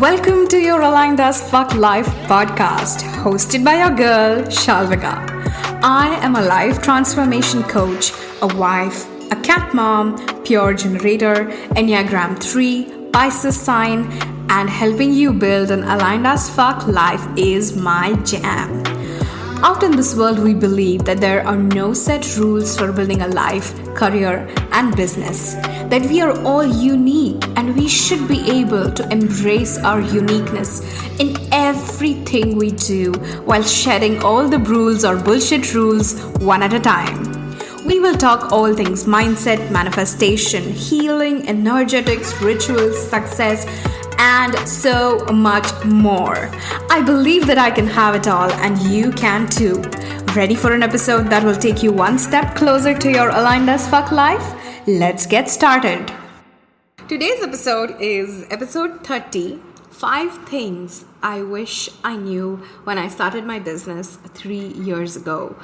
Welcome to your Aligned as Fuck Life podcast, hosted by your girl, Shalvika. I am a life transformation coach, a wife, a cat mom, pure generator, Enneagram 3, Pisces sign, and helping you build an aligned as fuck life is my jam. Out in this world, we believe that there are no set rules for building a life, career, and business. That we are all unique and we should be able to embrace our uniqueness in everything we do while shedding all the rules or bullshit rules one at a time. We will talk all things mindset, manifestation, healing, energetics, rituals, success, and so much more. I believe that I can have it all and you can too. Ready for an episode that will take you one step closer to your aligned as fuck life? Let's get started. Today's episode is episode 30. 5 things I wish I knew when I started my business 3 years ago.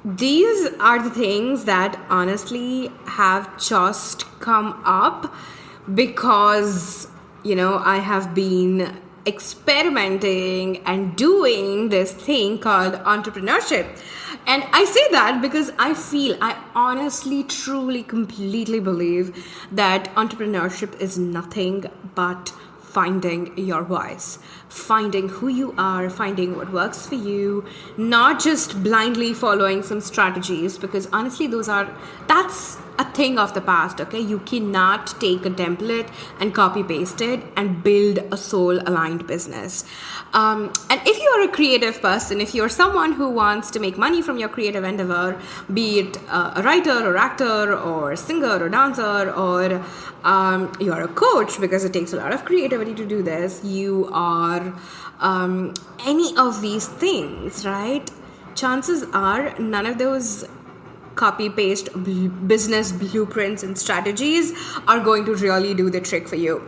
These are the things that honestly have just come up because I have been experimenting and doing this thing called entrepreneurship. And I say that because I honestly, truly, completely believe that entrepreneurship is nothing but finding your voice, finding who you are, finding what works for you, not just blindly following some strategies, because honestly that's a thing of the past. Okay, you cannot take a template and copy paste it and build a soul aligned business. And if you are a creative person, if you're someone who wants to make money from your creative endeavor, be it a writer or actor or singer or dancer, or you are a coach because it takes a lot of creativity to do this, you are any of these things, right? Chances are none of those copy paste business blueprints and strategies are going to really do the trick for you,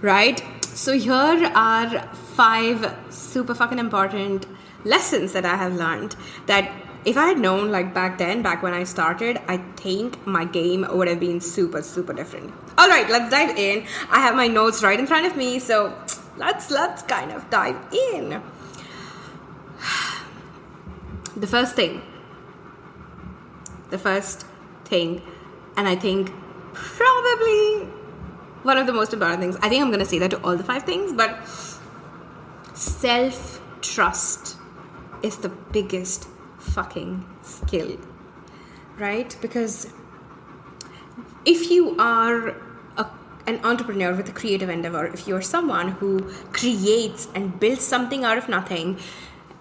right? So here are 5 super fucking important lessons that I have learned that if I had known back when I started, I think my game would have been super, super different. All right, let's dive in. I have my notes right in front of me, so let's kind of dive in. The first thing, and I think probably one of the most important things, I think I'm going to say that to all the 5 things, but self-trust is the biggest fucking skill, right? Because if you are an entrepreneur with a creative endeavor, if you're someone who creates and builds something out of nothing,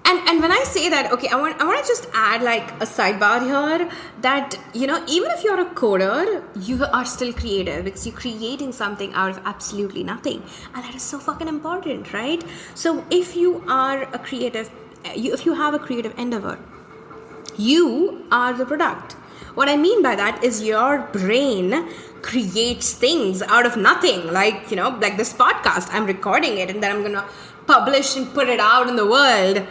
and when I say that, okay, I want to just add a sidebar here that, even if you're a coder, you are still creative because you're creating something out of absolutely nothing. And that is so fucking important, right? So if you are a creative, if you have a creative endeavor, you are the product. What I mean by that is your brain creates things out of nothing. Like this podcast, I'm recording it and then I'm going to publish and put it out in the world.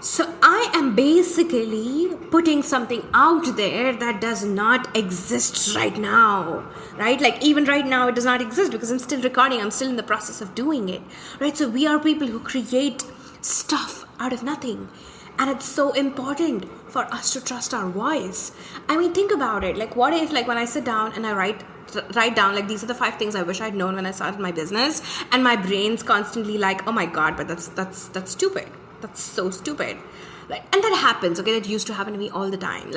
So I am basically putting something out there that does not exist right now, right? Even right now it does not exist because I'm still recording. I'm still in the process of doing it, right? So we are people who create stuff out of nothing. And it's so important for us to trust our voice. I mean, think about it. What if when I sit down and I write down these are the 5 things I wish I'd known when I started my business, and my brain's constantly oh my god, but that's stupid. That's so stupid. And that happens, okay? That used to happen to me all the time.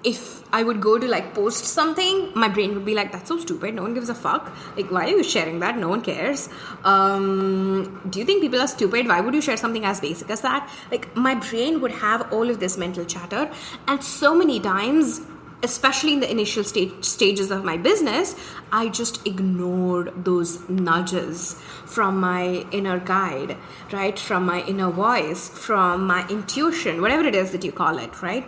If I would go to post something, my brain would be that's so stupid. No one gives a fuck. Why are you sharing that? No one cares. Do you think people are stupid? Why would you share something as basic as that? My brain would have all of this mental chatter. And so many times, especially in the initial stages of my business, I just ignored those nudges from my inner guide, right? From my inner voice, from my intuition, whatever it is that you call it, right?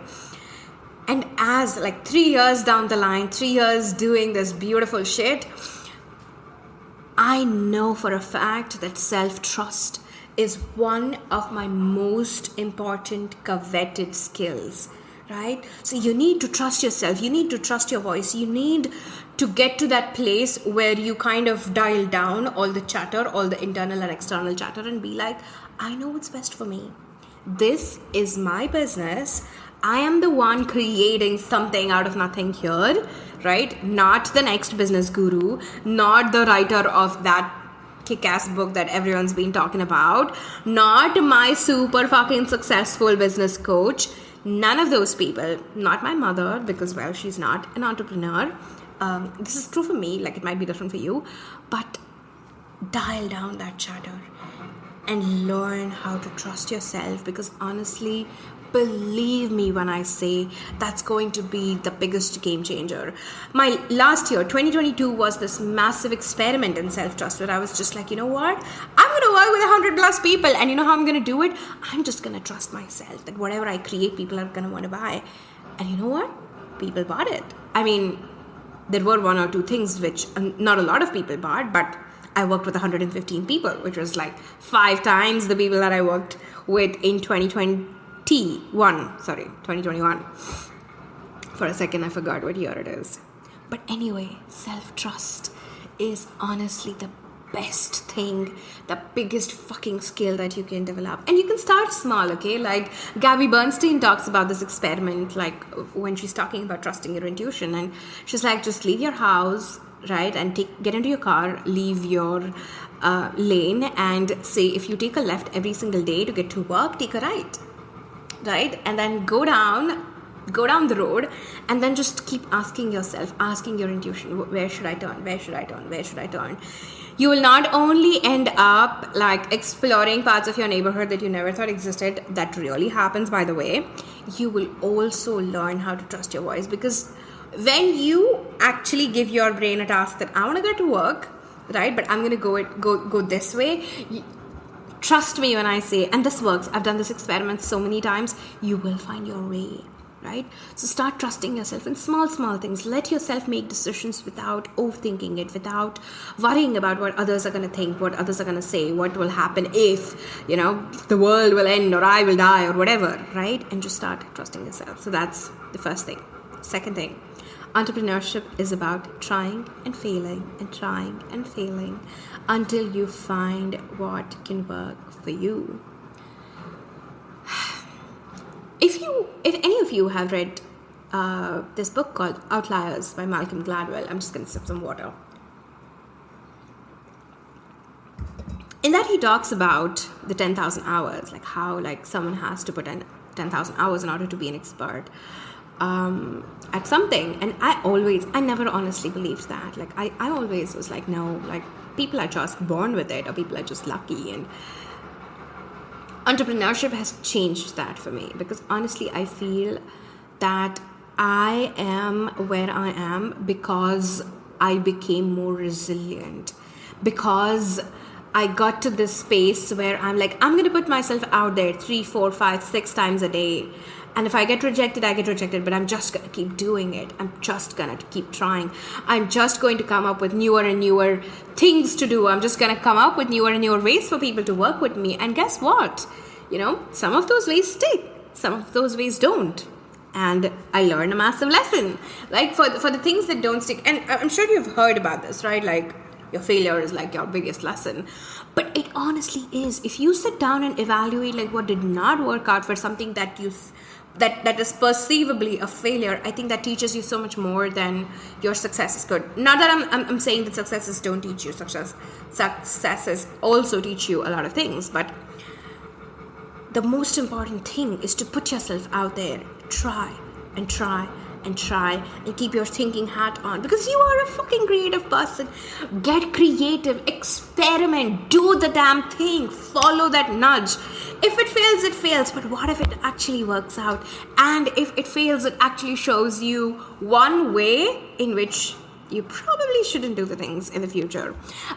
And as 3 years down the line, 3 years doing this beautiful shit, I know for a fact that self-trust is one of my most important coveted skills, right? So you need to trust yourself. You need to trust your voice. You need to get to that place where you kind of dial down all the chatter, all the internal and external chatter, and be like, I know what's best for me. This is my business. I am the one creating something out of nothing here, right? Not the next business guru, not the writer of that kick-ass book that everyone's been talking about, not my super fucking successful business coach. None of those people. Not my mother, because, well, she's not an entrepreneur. This is true for me, like it might be different for you, but dial down that chatter and learn how to trust yourself, because honestly, believe me when I say that's going to be the biggest game changer. My last year, 2022, was this massive experiment in self-trust where I was just like, you know what? I'm going to work with 100 plus people, and you know how I'm going to do it? I'm just going to trust myself that whatever I create, people are going to want to buy. And you know what? People bought it. I mean, there were one or two things which not a lot of people bought, but I worked with 115 people, which was like 5 times the people that I worked with in 2021. For a second, I forgot what year it is. But anyway, self-trust is honestly the best thing, the biggest fucking skill that you can develop. And you can start small, okay? Like Gabby Bernstein talks about this experiment, like when she's talking about trusting your intuition. And she's like, just leave your house, right? And get into your car, leave your lane, and say, if you take a left every single day to get to work, take a right, right? And then go down the road, and then just keep asking yourself, asking your intuition, where should I turn? Where should I turn? Where should I turn? You will not only end up like exploring parts of your neighborhood that you never thought existed. That really happens, by the way. You will also learn how to trust your voice, because when you actually give your brain a task that I want to get to work, right, but I'm going to go this way, trust me when I say, and this works, I've done this experiment so many times, you will find your way, right? So start trusting yourself in small things. Let yourself make decisions without overthinking it, without worrying about what others are going to think, what others are going to say, what will happen if, the world will end or I will die or whatever, right? And just start trusting yourself. So that's the first thing. Second thing, entrepreneurship is about trying and failing until you find what can work for you. If any of you have read this book called Outliers by Malcolm Gladwell, I'm just going to sip some water. In that he talks about the 10,000 hours, like how someone has to put in 10,000 hours in order to be an expert at something. And I never honestly believed that. I always was like, no, people are just born with it, or people are just lucky. And entrepreneurship has changed that for me, because honestly, I feel that I am where I am because I became more resilient, because I got to this space where I'm like, I'm going to put myself out there 3, 4, 5, 6 times a day. And if I get rejected, I get rejected, but I'm just going to keep doing it. I'm just going to keep trying. I'm just going to come up with newer and newer things to do. I'm just going to come up with newer and newer ways for people to work with me. And guess what? Some of those ways stick. Some of those ways don't. And I learned a massive lesson. For the things that don't stick, and I'm sure you've heard about this, right? Your failure is your biggest lesson. But it honestly is. If you sit down and evaluate what did not work out for something that that is perceivably a failure, I think that teaches you so much more than your successes could. Not that I'm saying that successes don't teach you. Successes also teach you a lot of things, but the most important thing is to put yourself out there, try and keep your thinking hat on, because you are a fucking creative person. Get creative, experiment, do the damn thing, follow that nudge. If it fails, it fails, but what if it actually works out? And if it fails, it actually shows you one way in which you probably shouldn't do the things in the future.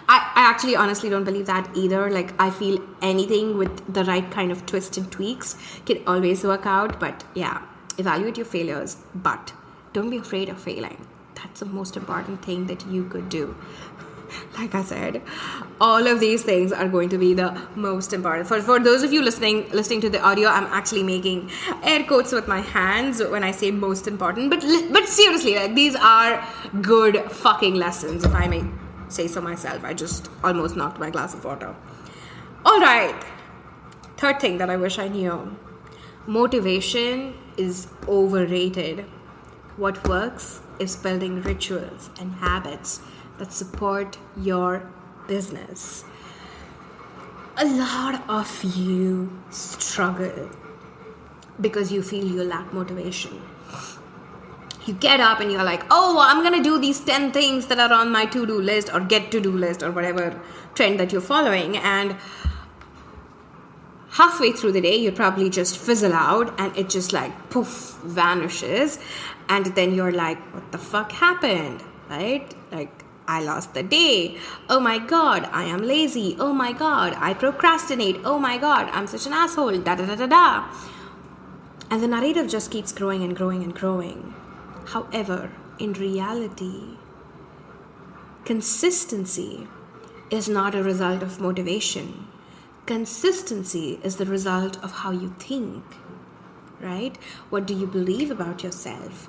I actually honestly don't believe that either. I feel anything with the right kind of twist and tweaks can always work out. But yeah, evaluate your failures, but don't be afraid of failing. That's the most important thing that you could do. like I said, all of these things are going to be the most important. For those of you listening to the audio, I'm actually making air quotes with my hands when I say most important. But seriously, like, these are good fucking lessons, if I may say so myself. I just almost knocked my glass of water. All right. Third thing that I wish I knew. Motivation is overrated. What works is building rituals and habits that support your business. A lot of you struggle because you feel you lack motivation. You get up and you're like, oh, I'm going to do these 10 things that are on my to-do list or get to-do list or whatever trend that you're following. And halfway through the day, you probably just fizzle out and it just like poof, vanishes. And then you're like, what the fuck happened? Right? Like, I lost the day. Oh my God, I am lazy. Oh my God, I procrastinate. Oh my God, I'm such an asshole. Da da da da da. And the narrative just keeps growing and growing and growing. However, in reality, consistency is not a result of motivation. Consistency is the result of how you think, right? What do you believe about yourself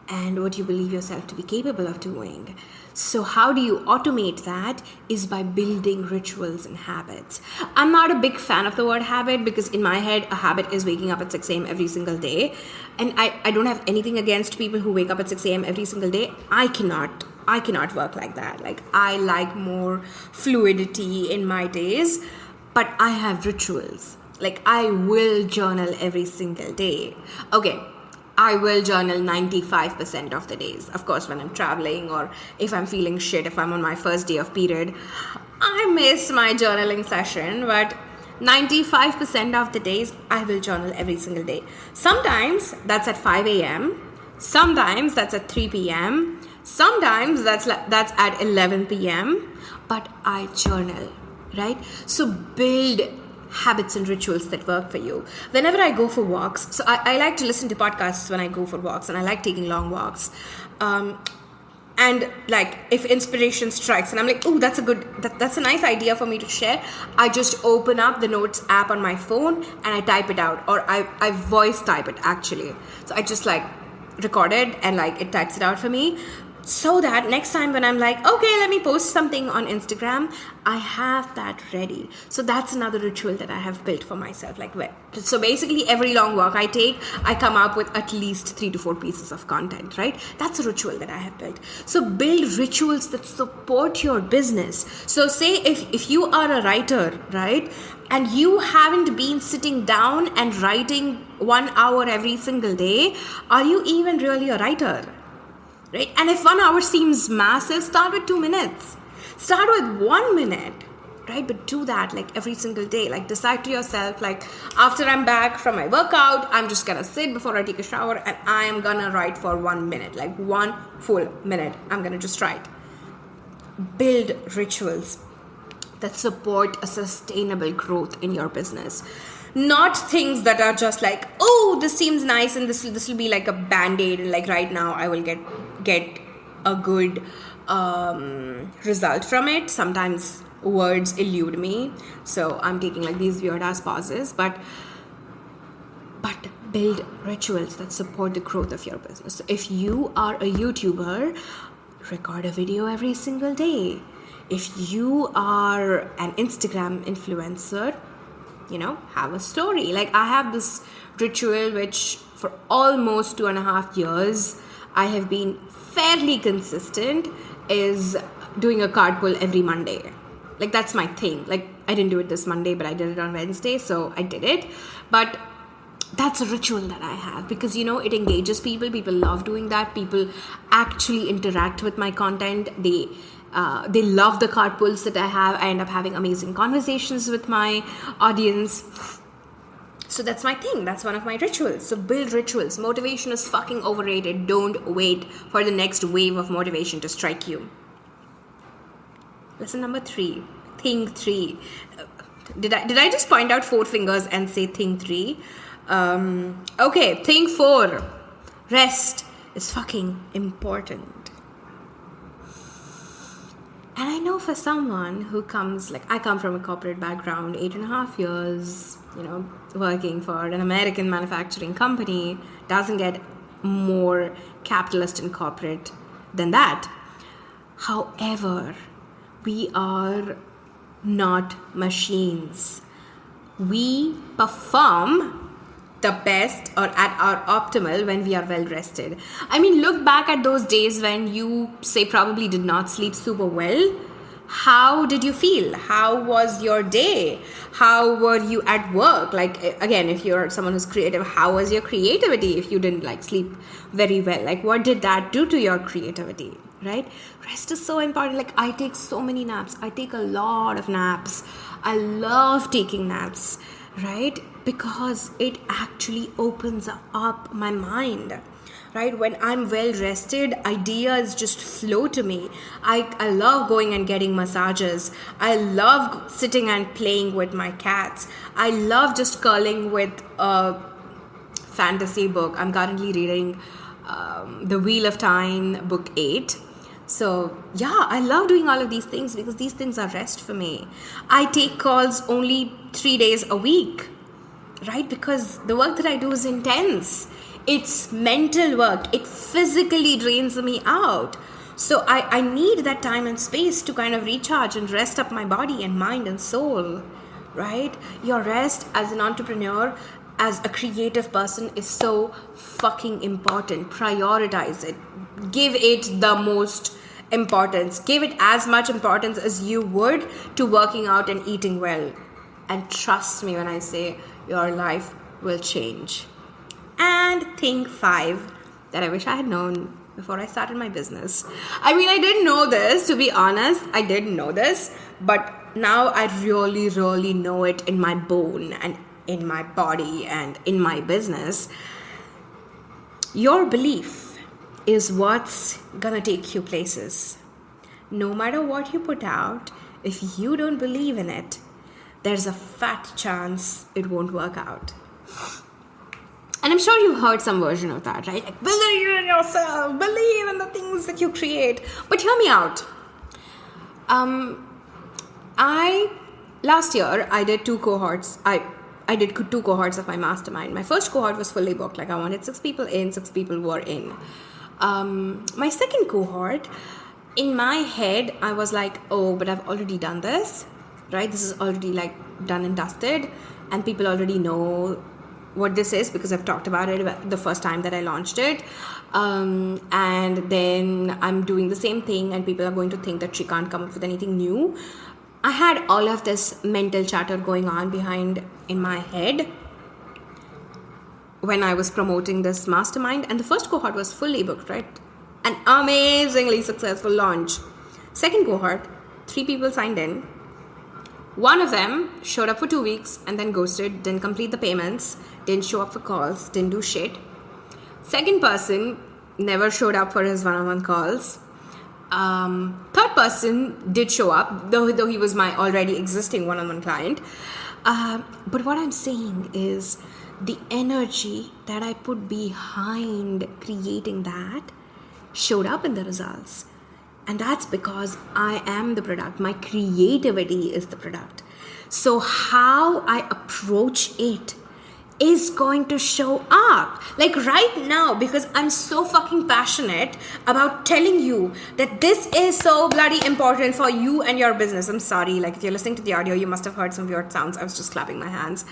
and what you believe yourself to be capable of doing? So how do you automate that is by building rituals and habits. I'm not a big fan of the word habit because in my head, a habit is waking up at 6 a.m. every single day. And I don't have anything against people who wake up at 6 a.m. every single day. I cannot work like that. Like, I like more fluidity in my days, but I have rituals. Like, I will journal every single day. Okay, I will journal 95% of the days. Of course, when I'm traveling or if I'm feeling shit, if I'm on my first day of period, I miss my journaling session. But 95% of the days, I will journal every single day. Sometimes that's at 5 a.m. Sometimes that's at 3 p.m. Sometimes that's at 11 p.m. But I journal, right? So build habits and rituals that work for you. Whenever I go for walks, so I like to listen to podcasts when I go for walks, and I like taking long walks. And like, if inspiration strikes and I'm like, oh, that's a nice idea for me to share, I just open up the notes app on my phone and I type it out, or I voice type it actually. So I just like record it and like it types it out for me, so that next time when I'm like, okay, let me post something on Instagram, I have that ready. So that's another ritual that I have built for myself. So basically every long walk I take, I come up with at least 3 to 4 pieces of content, right? That's a ritual that I have built. So build rituals that support your business. So say if you are a writer, right? And you haven't been sitting down and writing 1 hour every single day, are you even really a writer? Right? And if 1 hour seems massive, start with 2 minutes. Start with 1 minute, right? But do that like every single day. Like, decide to yourself, like, after I'm back from my workout, I'm just gonna sit before I take a shower and I am gonna write for 1 minute, like 1 full minute. I'm gonna just write. Build rituals that support a sustainable growth in your business. Not things that are just like, oh, this seems nice and this will be like a band-aid, and like right now I will get a good result from it. Sometimes words elude me, so I'm taking like these weird ass pauses, but build rituals that support the growth of your business. So if you are a YouTuber, record a video every single day. If you are an Instagram influencer, have a story. Like, I have this ritual which for almost 2.5 years I have been fairly consistent, is doing a card pull every Monday. Like, that's my thing. Like, I didn't do it this Monday, but I did it on Wednesday, so I did it. But that's a ritual that I have because, it engages people. People love doing that. People actually interact with my content. They love the card pulls that I have. I end up having amazing conversations with my audience. So that's my thing. That's one of my rituals. So build rituals. Motivation is fucking overrated. Don't wait for the next wave of motivation to strike you. Lesson number 3. Thing 3. Did I just point out 4 fingers and say thing 3? Okay, thing 4. Rest is fucking important. And I know for someone who comes, like, I come from a corporate background, 8.5 years, working for an American manufacturing company, doesn't get more capitalist and corporate than that. However, we are not machines. We perform the best or at our optimal when we are well rested. I mean, look back at those days when you, say, probably did not sleep super well. How did you feel? How was your day? How were you at work? Like, again, if you're someone who's creative, how was your creativity if you didn't sleep very well? Like, what did that do to your creativity, right? Rest is so important. Like, I take so many naps. I take a lot of naps. I love taking naps, right? Because it actually opens up my mind, right? When I'm well rested, ideas just flow to me. I love going and getting massages. I love sitting and playing with my cats. I love just curling with a fantasy book. I'm currently reading The Wheel of Time, book 8. So yeah, I love doing all of these things because these things are rest for me. I take calls only 3 days a week, right? Because the work that I do is intense. It's mental work. It physically drains me out. So I need that time and space to kind of recharge and rest up my body and mind and soul, right? Your rest as an entrepreneur, as a creative person, is so fucking important. Prioritize it. Give it the most importance. Give it as much importance as you would to working out and eating well. And trust me when I say your life will change. And thing 5 that I wish I had known before I started my business. I mean, I didn't know this, to be honest. I didn't know this, but now I really, really know it in my bone and in my body and in my business. Your belief is what's gonna take you places. No matter what you put out, if you don't believe in it, there's a fat chance it won't work out. And I'm sure you've heard some version of that, right? Like, believe in yourself, believe in the things that you create. But hear me out. Last year, I did 2 cohorts. I did 2 cohorts of my mastermind. My first cohort was fully booked. Like, I wanted 6 people in, 6 people were in. My second cohort, in my head, I was like, oh, but I've already done this, right? This is already like done and dusted. And people already know what this is because I've talked about it the first time that I launched it. And then I'm doing the same thing and people are going to think that she can't come up with anything new. I had all of this mental chatter going on behind in my head when I was promoting this mastermind, and the first cohort was fully booked, right? An amazingly successful launch. Second cohort, 3 people signed in. One of them showed up for 2 weeks and then ghosted, didn't complete the payments, didn't show up for calls, didn't do shit. Second person never showed up for his one-on-one calls. Third person did show up, though he was my already existing one-on-one client. But what I'm saying is the energy that I put behind creating that showed up in the results. And that's because I am the product. My creativity is the product. So how I approach it is going to show up. Like right now, because I'm so fucking passionate about telling you that this is so bloody important for you and your business. I'm sorry, like if you're listening to the audio, you must have heard some weird sounds. I was just clapping my hands.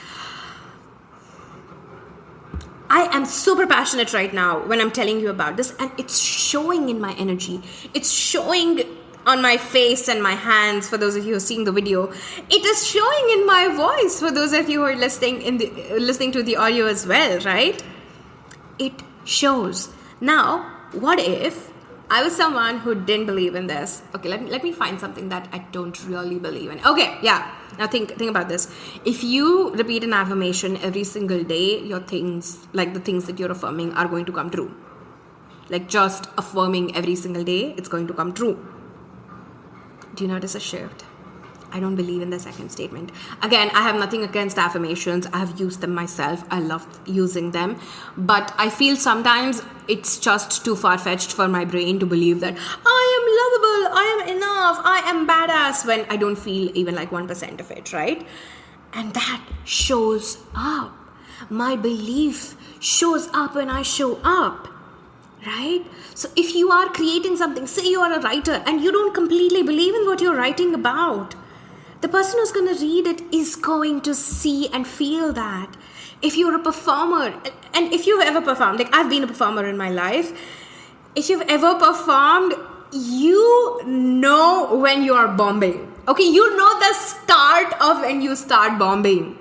I am super passionate right now when I'm telling you about this, and it's showing in my energy. It's showing on my face and my hands for those of you who are seeing the video. It is showing in my voice for those of you who are listening to the audio as well, right? It shows. Now, what if I was someone who didn't believe in this? Okay, let me find something that I don't really believe in. Okay, yeah. Now think about this. If you repeat an affirmation every single day, your things, like the things that you're affirming, are going to come true. Like just affirming every single day, it's going to come true. Do you notice a shift? I don't believe in the second statement. Again, I have nothing against affirmations. I have used them myself. I love using them. But I feel sometimes it's just too far-fetched for my brain to believe that I am lovable, I am enough, I am badass when I don't feel even like 1% of it, right? And that shows up. My belief shows up when I show up, right? So if you are creating something, say you are a writer and you don't completely believe in what you're writing about, the person who's going to read it is going to see and feel that. If you're a performer, and if you've ever performed, like I've been a performer in my life, if you've ever performed, you know when you are bombing. Okay, you know the start of when you start bombing,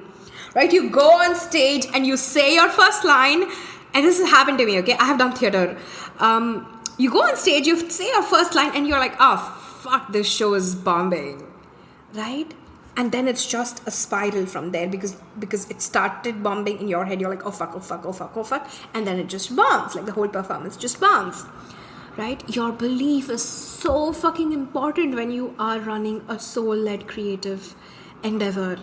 right? You go on stage and you say your first line, and this has happened to me, okay? I have done theater. You go on stage, you say your first line, and you're like, oh, fuck, this show is bombing, right? And then it's just a spiral from there because it started bombing in your head. You're like, oh fuck, oh fuck, oh fuck, oh fuck. And then it just bombs. Like the whole performance just bombs. Right? Your belief is so fucking important when you are running a soul-led creative endeavor.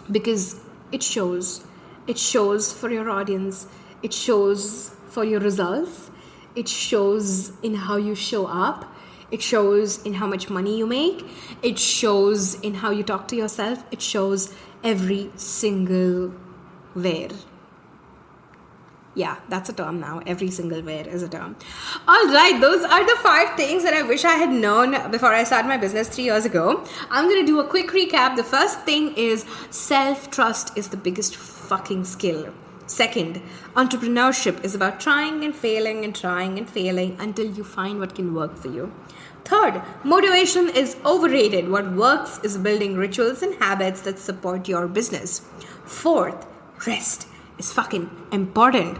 Because it shows. It shows for your audience. It shows for your results. It shows in how you show up. It shows in how much money you make. It shows in how you talk to yourself. It shows every single where. Yeah, that's a term now. Every single where is a term. All right, those are the 5 things that I wish I had known before I started my business 3 years ago. I'm going to do a quick recap. The first thing is self-trust is the biggest fucking skill. Second, entrepreneurship is about trying and failing until you find what can work for you. Third, motivation is overrated. What works is building rituals and habits that support your business. Fourth, rest is fucking important.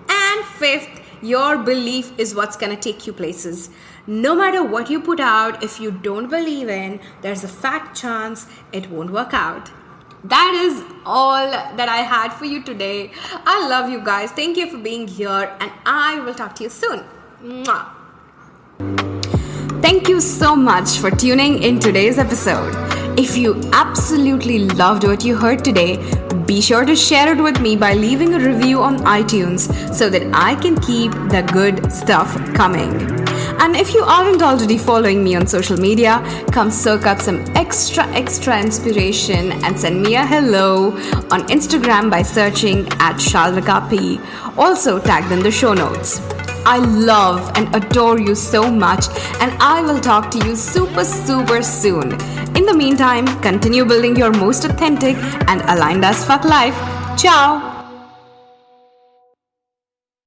And fifth, your belief is what's gonna take you places. No matter what you put out, if you don't believe in, there's a fat chance it won't work out. That is all that I had for you today. I love you guys. Thank you for being here, and I will talk to you soon. Mwah. Thank you so much for tuning in today's episode. If you absolutely loved what you heard today, be sure to share it with me by leaving a review on iTunes so that I can keep the good stuff coming. And if you aren't already following me on social media, come soak up some extra inspiration and send me a hello on Instagram by searching @ShalvikaP. Also tagged in the show notes. I love and adore you so much, and I will talk to you super soon. In the meantime, continue building your most authentic and aligned as fuck life. Ciao!